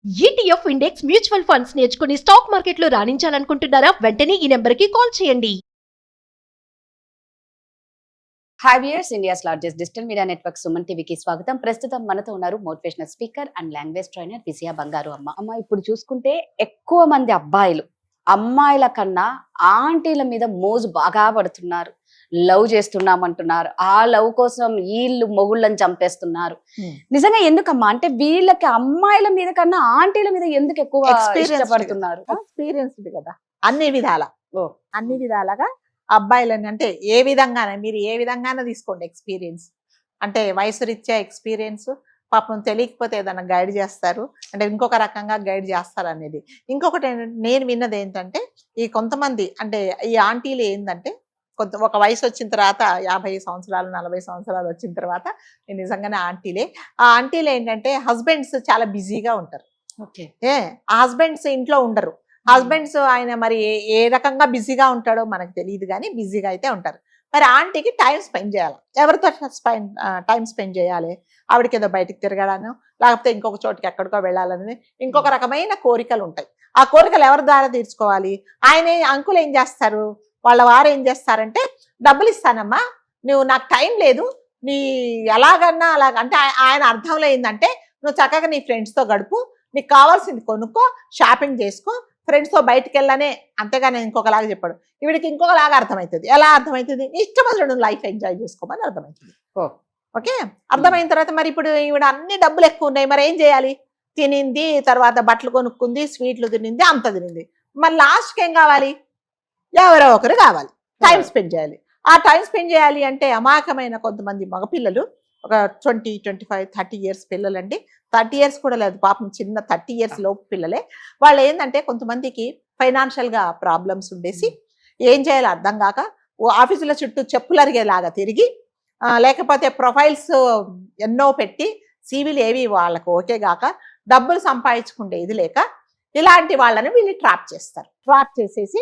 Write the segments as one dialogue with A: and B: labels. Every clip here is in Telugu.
A: ETF ఇండెక్స్ మ్యూచువల్ ఫండ్స్ నేర్చుకుని స్టాక్ మార్కెట్లో రాణించాలనుకుంటున్నారా? వెంటనే ఈ నెంబర్కి కాల్ చేయండి.
B: Hi viewers, India's largest digital media network Suman టీవీకి స్వాగతం. ప్రస్తుతం మనతో ఉన్నారు motivational speaker and language trainer Vijaya Bangaru Amma. ఇప్పుడు చూసుకుంటే ఎక్కువ మంది అమ్మాయిల కన్నా ఆంటీల మీద మోజు బాగా పడుతున్నారు. లవ్ చేస్తున్నామంటున్నారు. ఆ లవ్ కోసం వీళ్ళు మొగుళ్ళని చంపేస్తున్నారు. నిజంగా ఎందుకమ్మా? అంటే వీళ్ళకి అమ్మాయిల మీద కన్నా ఆంటీల మీద ఎందుకు ఎక్కువ ఇష్టపడుతున్నారు?
C: ఎక్స్పీరియన్స్ కదా అన్ని విధాలుగా అబ్బాయిలని, అంటే ఏ విధంగానే మీరు ఏ విధంగానే తీసుకోండి. ఎక్స్పీరియన్స్ అంటే వయసు రీత్యా ఎక్స్పీరియన్స్, పాపం తెలియకపోతే ఏదైనా గైడ్ చేస్తారు, అంటే ఇంకొక రకంగా గైడ్ చేస్తారు అనేది. ఇంకొకటి నేను విన్నది ఏంటంటే, ఈ కొంతమంది అంటే ఈ ఆంటీలు ఏంటంటే, ఒక వయసు వచ్చిన తర్వాత 50 సంవత్సరాలు 40 సంవత్సరాలు వచ్చిన తర్వాత నిజంగానే ఆంటీలే. ఆ ఆంటీలు ఏంటంటే హస్బెండ్స్ చాలా బిజీగా ఉంటారు. ఆ హస్బెండ్స్ ఇంట్లో ఉండరు. హస్బెండ్స్ ఆయన మరి ఏ రకంగా బిజీగా ఉంటాడో మనకు తెలియదు, కానీ బిజీగా అయితే ఉంటారు. మరి ఆంటీకి టైం స్పెండ్ చేయాలి. ఎవరితో టైం స్పెండ్ చేయాలి? ఆవిడకి ఏదో బయటికి తిరగడాను, లేకపోతే ఇంకొక చోటుకి ఎక్కడికో వెళ్ళాలనేది ఇంకొక రకమైన కోరికలు ఉంటాయి. ఆ కోరికలు ఎవరి ద్వారా తీర్చుకోవాలి? ఆయన అంకులు ఏం చేస్తారు, వాళ్ళ వారు ఏం చేస్తారంటే, డబ్బులు ఇస్తానమ్మా, నువ్వు నాకు టైం లేదు, నీ ఎలాగన్నా అలాగ, అంటే ఆయన అర్థంలో ఏంటంటే, నువ్వు చక్కగా నీ ఫ్రెండ్స్తో గడుపు, నీకు కావాల్సింది కొనుక్కో, షాపింగ్ చేసుకో, ఫ్రెండ్స్తో బయటకు వెళ్ళనే, అంతేగాని ఇంకొకలాగా చెప్పాడు. ఈవిడికి ఇంకొకలాగా అర్థమవుతుంది. ఎలా అర్థమవుతుంది? ఇష్టమైన నువ్వు లైఫ్ ఎంజాయ్ చేసుకోమని అర్థమవుతుంది. ఓకే, అర్థమైన తర్వాత మరి ఇప్పుడు ఈవిడ అన్ని డబ్బులు ఎక్కువ ఉన్నాయి, మరి ఏం చేయాలి? తినింది, తర్వాత బట్టలు కొనుక్కుంది, స్వీట్లు తినింది, అంత తినింది, మరి లాస్ట్కి ఏం కావాలి? ఎవరో ఒకరు కావాలి, టైం స్పెండ్ చేయాలి. ఆ టైం స్పెండ్ చేయాలి అంటే అమాయకమైన కొంతమంది మగపిల్లలు, ఒక 20, 25, 30 years పిల్లలు అండి. 30 years కూడా లేదు పాపం, చిన్న 30 years లోపు పిల్లలే. వాళ్ళు ఏంటంటే కొంతమందికి ఫైనాన్షియల్గా ప్రాబ్లమ్స్ ఉండేసి ఏం చేయాలో అర్థం కాక ఆఫీసుల చుట్టూ చెప్పులు అరిగేలాగా తిరిగి, లేకపోతే ప్రొఫైల్స్ ఎన్నో పెట్టి సీవీలు ఏవి వాళ్ళకు ఓకే గాక డబ్బులు సంపాదించుకుంటే ఇది లేక ఇలాంటి వాళ్ళని వీళ్ళు ట్రాప్ చేస్తారు. ట్రాప్ చేసేసి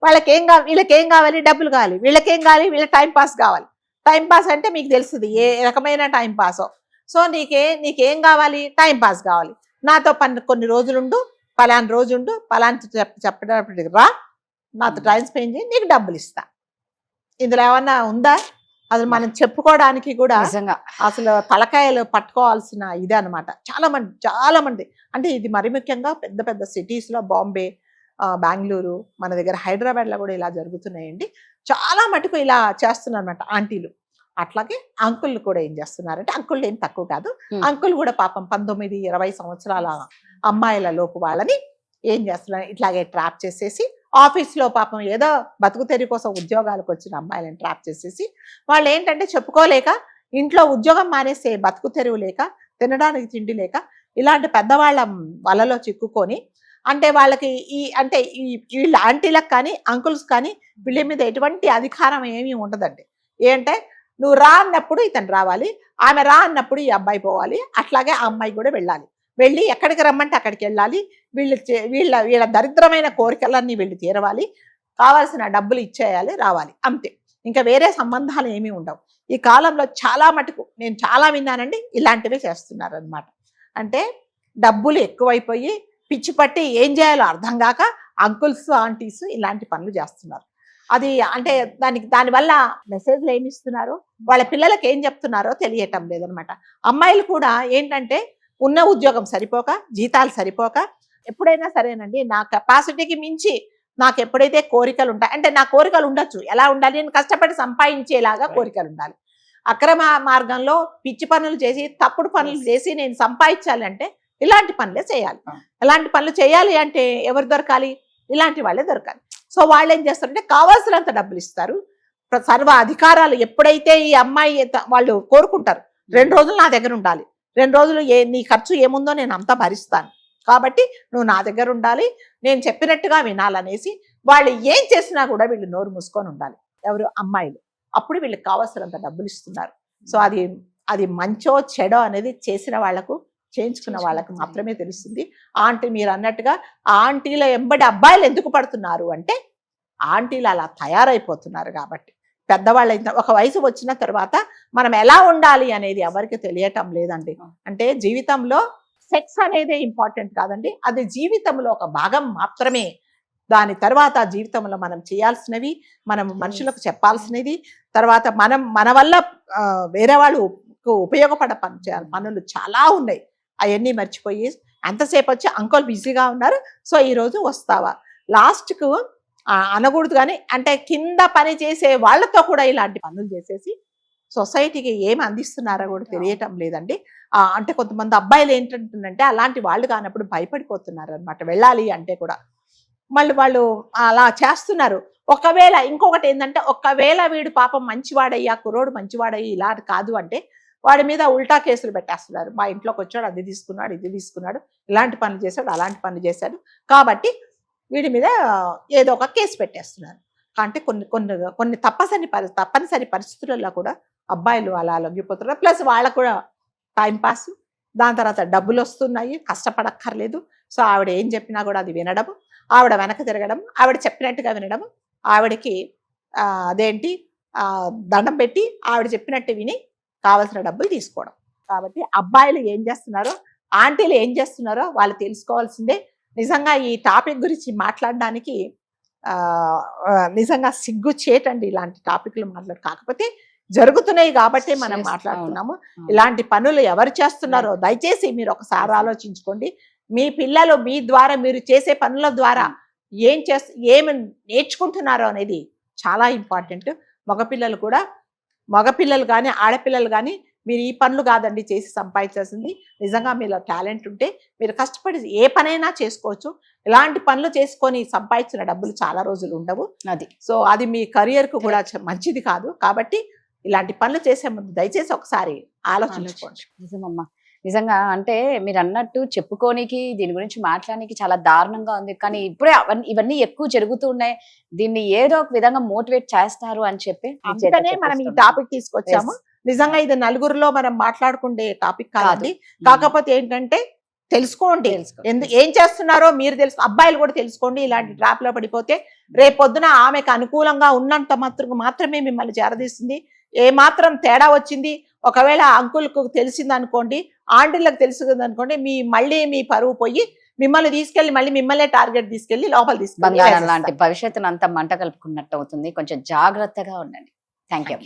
C: వీళ్ళకేం కావాలి? డబ్బులు కావాలి. వీళ్ళకేం కావాలి? వీళ్ళ టైం పాస్ కావాలి. టైం పాస్ అంటే మీకు తెలుస్తుంది ఏ రకమైన టైం పాసో. సో నీకేం కావాలి? టైం పాస్ కావాలి. నాతో కొన్ని రోజులుండు, పలానా రోజుండు, పలానా చెప్పేటప్పటికి రా, నాతో టైం స్పెండ్ చేయి, నీకు డబ్బులు ఇస్తా. ఇందులో ఏమన్నా ఉందా? అసలు మనం చెప్పుకోవడానికి కూడా అసలు తలకాయలు పట్టుకోవాల్సిన ఇదే అనమాట. చాలా మంది అంటే ఇది మరి ముఖ్యంగా పెద్ద పెద్ద సిటీస్లో, బాంబే, బెంగళూరు, మన దగ్గర హైదరాబాద్లో కూడా ఇలా జరుగుతున్నాయండి. చాలా మటుకు ఇలా చేస్తున్నారు అనమాట ఆంటీలు. అట్లాగే అంకుళ్ళు కూడా ఏం చేస్తున్నారంటే, అంకుళ్ళు ఏం తక్కువ కాదు, అంకుల్ కూడా పాపం 19, 20 సంవత్సరాల అమ్మాయిల లోపు వాళ్ళని ఏం చేస్తున్నారు, ఇట్లాగే ట్రాప్ చేసేసి ఆఫీస్లో పాపం ఏదో బతుకు తెరి కోసం ఉద్యోగాలకు వచ్చిన అమ్మాయిలను ట్రాప్ చేసేసి వాళ్ళు ఏంటంటే చెప్పుకోలేక, ఇంట్లో ఉద్యోగం మానేసే బతుకు తెరువు లేక, తినడానికి తిండి లేక, ఇలాంటి పెద్దవాళ్ళ వలలో చిక్కుకొని, అంటే వాళ్ళకి వీళ్ళ ఆంటీలకు కానీ అంకుల్స్ కానీ వీళ్ళ మీద ఎటువంటి అధికారం ఏమీ ఉండదండి. ఏంటంటే నువ్వు రా అన్నప్పుడు ఇతను రావాలి, ఆమె రా అన్నప్పుడు ఈ అబ్బాయి పోవాలి, అట్లాగే ఆ అమ్మాయి కూడా వెళ్ళాలి. వెళ్ళి ఎక్కడికి రమ్మంటే అక్కడికి వెళ్ళాలి. వీళ్ళ దరిద్రమైన కోరికలన్నీ వీళ్ళు తీరవాలి, కావాల్సిన డబ్బులు ఇచ్చేయాలి, రావాలి, అంతే. ఇంకా వేరే సంబంధాలు ఏమీ ఉండవు. ఈ కాలంలో చాలా మటుకు నేను చాలా విన్నానండి, ఇలాంటివే చేస్తున్నారు అనమాట. అంటే డబ్బులు ఎక్కువైపోయి పిచ్చి పట్టి ఏం చేయాలో అర్థం కాక అంకుల్స్, ఆంటీస్ ఇలాంటి పనులు చేస్తున్నారు. అది అంటే దానివల్ల మెసేజ్లు ఏమి ఇస్తున్నారో, వాళ్ళ పిల్లలకి ఏం చెప్తున్నారో తెలియటం లేదనమాట. అమ్మాయిలు కూడా ఏంటంటే ఉన్న ఉద్యోగం సరిపోక, జీతాలు సరిపోక, ఎప్పుడైనా సరేనండి నా కెపాసిటీకి మించి నాకు ఎప్పుడైతే కోరికలు ఉంటాయి, అంటే నా కోరికలు ఉండొచ్చు, ఎలా ఉండాలి, నేను కష్టపడి సంపాదించేలాగా కోరికలు ఉండాలి. అక్రమ మార్గంలో పిచ్చి పనులు చేసి, తప్పుడు పనులు చేసి నేను సంపాదించాలి అంటే ఇలాంటి పనులే చేయాలి. ఇలాంటి పనులు చేయాలి అంటే ఎవరు దొరకాలి? ఇలాంటి వాళ్ళే దొరకాలి. సో వాళ్ళు ఏం చేస్తారంటే కావాల్సినంత డబ్బులు ఇస్తారు. సర్వ అధికారాలు ఎప్పుడైతే ఈ అమ్మాయి వాళ్ళు కోరుకుంటారు, 2 రోజులు నా దగ్గర ఉండాలి, 2 రోజులు నీ ఖర్చు ఏముందో నేను అంతా భరిస్తాను, కాబట్టి నువ్వు నా దగ్గర ఉండాలి, నేను చెప్పినట్టుగా వినాలనేసి వాళ్ళు ఏం చేసినా కూడా వీళ్ళు నోరు మూసుకొని ఉండాలి. ఎవరు? అమ్మాయిలు. అప్పుడు వీళ్ళకి కావాల్సినంత డబ్బులు ఇస్తున్నారు. సో అది మంచో చెడో అనేది చేసిన వాళ్లకు, చేయించుకున్న వాళ్ళకి మాత్రమే తెలుస్తుంది. ఆంటీ మీరు అన్నట్టుగా ఆంటీల ఎంబడి అబ్బాయిలు ఎందుకు పడుతున్నారు అంటే, ఆంటీలు అలా తయారైపోతున్నారు కాబట్టి. పెద్దవాళ్ళు ఒక వయసు వచ్చిన తర్వాత మనం ఎలా ఉండాలి అనేది ఎవరికి తెలియటం లేదండి. అంటే జీవితంలో సెక్స్ అనేది ఇంపార్టెంట్ కాదండి, అది జీవితంలో ఒక భాగం మాత్రమే. దాని తర్వాత జీవితంలో మనం చేయాల్సినవి, మనం మనుషులకు చెప్పాల్సినవి, తర్వాత మనం మన వల్ల వేరే వాళ్ళు ఉపయోగపడ పనులు చాలా ఉన్నాయి. అవన్నీ మర్చిపోయి అంతసేపు వచ్చి అంకుల్ బిజీగా ఉన్నారు, సో ఈరోజు వస్తావా, లాస్ట్కు అనకూడదు. కానీ అంటే కింద పని చేసే వాళ్ళతో కూడా ఇలాంటి పనులు చేసేసి సొసైటీకి ఏమి అందిస్తున్నారో కూడా తెలియటం లేదండి. అంటే కొంతమంది అబ్బాయిలు ఏంటంటుందంటే అలాంటి వాళ్ళు కానప్పుడు భయపడిపోతున్నారు అనమాట, వెళ్ళాలి అంటే కూడా. మళ్ళీ వాళ్ళు అలా చేస్తున్నారు. ఒకవేళ ఇంకొకటి ఏంటంటే, ఒకవేళ వీడు పాపం మంచివాడయ్యా, కుర్రోడు మంచివాడయ్యి ఇలా కాదు అంటే వాడి మీద ఉల్టా కేసులు పెట్టేస్తున్నారు. మా ఇంట్లోకి వచ్చాడు, అది తీసుకున్నాడు, ఇది తీసుకున్నాడు, ఇలాంటి పనులు చేశాడు, అలాంటి పనులు చేశాడు, కాబట్టి వీడి మీద ఏదో ఒక కేసు పెట్టేస్తున్నారు. అంటే కొన్ని తప్పనిసరి పరిస్థితులలో కూడా అబ్బాయిలు అలా లొంగిపోతున్నారు. ప్లస్ వాళ్ళకు కూడా టైంపాస్, దాని తర్వాత డబ్బులు వస్తున్నాయి, కష్టపడక్కర్లేదు. సో ఆవిడ ఏం చెప్పినా కూడా అది వినడం, ఆవిడ వెనక తిరగడం, ఆవిడ చెప్పినట్టుగా వినడం, ఆవిడకి అదేంటి దండం పెట్టి ఆవిడ చెప్పినట్టు విని కావాల్సిన డబ్బులు తీసుకోవడం. కాబట్టి అబ్బాయిలు ఏం చేస్తున్నారో, ఆంటీలు ఏం చేస్తున్నారో వాళ్ళు తెలుసుకోవాల్సిందే. నిజంగా ఈ టాపిక్ గురించి మాట్లాడడానికి నిజంగా సిగ్గు చేటండి ఇలాంటి టాపిక్లు కాకపోతే జరుగుతున్నాయి కాబట్టి మనం మాట్లాడుతున్నాము. ఇలాంటి పనులు ఎవరు చేస్తున్నారో దయచేసి మీరు ఒకసారి ఆలోచించుకోండి. మీ పిల్లలు మీ ద్వారా, మీరు చేసే పనుల ద్వారా ఏమి నేర్చుకుంటున్నారో అనేది చాలా ఇంపార్టెంట్. మగపిల్లలు కానీ ఆడపిల్లలు కానీ మీరు ఈ పనులు కాదండి చేసి సంపాదించాల్సింది. నిజంగా మీలో టాలెంట్ ఉంటే మీరు కష్టపడి ఏ పనైనా చేసుకోవచ్చు. ఇలాంటి పనులు చేసుకొని సంపాదించిన డబ్బులు చాలా రోజులు ఉండవు. సో అది మీ కెరియర్కు కూడా మంచిది కాదు. కాబట్టి ఇలాంటి పనులు చేసే ముందు దయచేసి ఒకసారి ఆలోచించుకోండి.
B: నిజమమ్మా, నిజంగా అంటే మీరు అన్నట్టు చెప్పుకోనికి, దీని గురించి మాట్లాడడానికి చాలా దారుణంగా ఉంది. కానీ ఇప్పుడే ఇవన్నీ ఎక్కువ జరుగుతూ ఉన్నాయి. దీన్ని ఏదో ఒక విధంగా మోటివేట్ చేస్తారు అని చెప్పి
C: అందుకనే మనం ఈ టాపిక్ తీసుకొచ్చాము. నిజంగా ఇది నలుగురిలో మనం మాట్లాడుకునే టాపిక్ కాదండి. కాకపోతే ఏంటంటే తెలుసుకోండి, ఏం చేస్తున్నారో మీరు అబ్బాయిలు కూడా తెలుసుకోండి. ఇలాంటి ట్రాప్ లో పడిపోతే రేపొద్దున ఆమెకు అనుకూలంగా ఉన్నంత మాత్రమే మిమ్మల్ని చేరదీస్తుంది. ఏ మాత్రం తేడా వచ్చింది, ఒకవేళ అంకుల్కు తెలిసింది అనుకోండి, ఆంటీలకు తెలిసింది అనుకోండి, మీ పరువు పోయి మిమ్మల్ని తీసుకెళ్లి మళ్ళీ మిమ్మల్నే టార్గెట్ తీసుకెళ్లి లోపల తీసుకెళ్ళి
B: లాంటి భవిష్యత్తును అంతా మంట కలుపుకున్నట్టు అవుతుంది. కొంచెం జాగ్రత్తగా ఉండండి. Thank you.